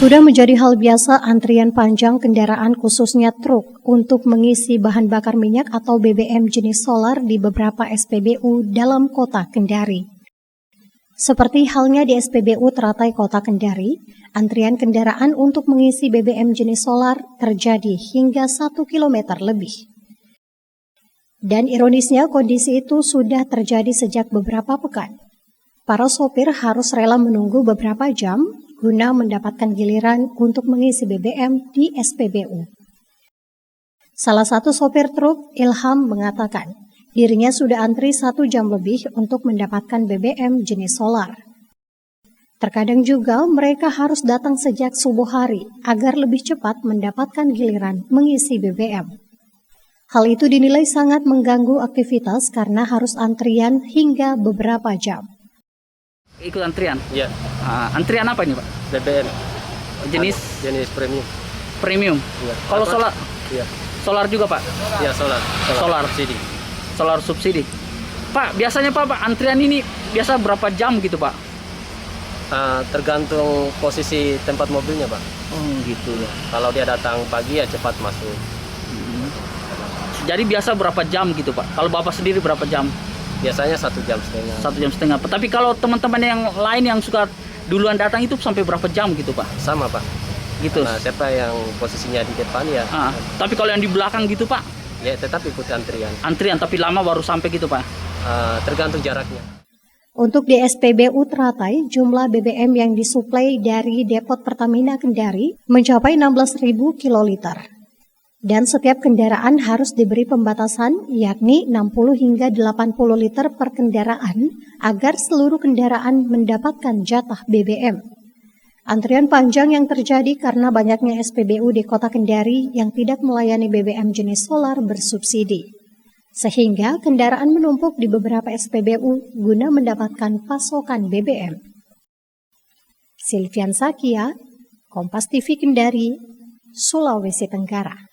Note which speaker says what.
Speaker 1: Sudah menjadi hal biasa antrian panjang kendaraan khususnya truk untuk mengisi bahan bakar minyak atau BBM jenis solar di beberapa SPBU dalam kota Kendari. Seperti halnya di SPBU Teratai Kota Kendari, antrian kendaraan untuk mengisi BBM jenis solar terjadi hingga 1 km lebih. Dan ironisnya kondisi itu sudah terjadi sejak beberapa pekan. Para sopir harus rela menunggu beberapa jam guna mendapatkan giliran untuk mengisi BBM di SPBU. Salah satu sopir truk, Ilham, mengatakan dirinya sudah antri 1 jam lebih untuk mendapatkan BBM jenis solar. Terkadang juga mereka harus datang sejak subuh hari agar lebih cepat mendapatkan giliran mengisi BBM. Hal itu dinilai sangat mengganggu aktivitas karena harus antrian hingga beberapa jam.
Speaker 2: Ikut antrian?
Speaker 3: Iya.
Speaker 2: Antrian apa ini, Pak?
Speaker 3: BBM.
Speaker 2: Jenis
Speaker 3: premium.
Speaker 2: Premium.
Speaker 3: Iya.
Speaker 2: Kalau solar?
Speaker 3: Iya.
Speaker 2: Solar juga, Pak?
Speaker 3: Iya, solar subsidi.
Speaker 2: Solar subsidi. Pak, biasanya Pak, antrian ini biasa berapa jam gitu, Pak?
Speaker 3: Tergantung posisi tempat mobilnya, Pak.
Speaker 2: Oh, gitu ya.
Speaker 3: Kalau dia datang pagi ya cepat masuk.
Speaker 2: Jadi biasa berapa jam gitu, Pak? Kalau Bapak sendiri berapa jam?
Speaker 3: Biasanya 1,5 jam.
Speaker 2: 1,5 jam. Tapi kalau teman-teman yang lain yang suka duluan datang itu sampai berapa jam gitu, Pak?
Speaker 3: Sama, Pak.
Speaker 2: Gitu.
Speaker 3: Nah, siapa yang posisinya di depan ya?
Speaker 2: Tapi kalau yang di belakang gitu, Pak?
Speaker 3: Ya tetap ikut antrian.
Speaker 2: Antrian tapi lama baru sampai gitu, Pak?
Speaker 3: Tergantung jaraknya.
Speaker 1: Untuk di SPBU Teratai, jumlah BBM yang disuplai dari Depot Pertamina Kendari mencapai 16.000 kiloliter. Dan setiap kendaraan harus diberi pembatasan, yakni 60 hingga 80 liter per kendaraan, agar seluruh kendaraan mendapatkan jatah BBM. Antrian panjang yang terjadi karena banyaknya SPBU di Kota Kendari yang tidak melayani BBM jenis solar bersubsidi. Sehingga kendaraan menumpuk di beberapa SPBU guna mendapatkan pasokan BBM. Silvian Sakia, Kompas TV Kendari, Sulawesi Tenggara.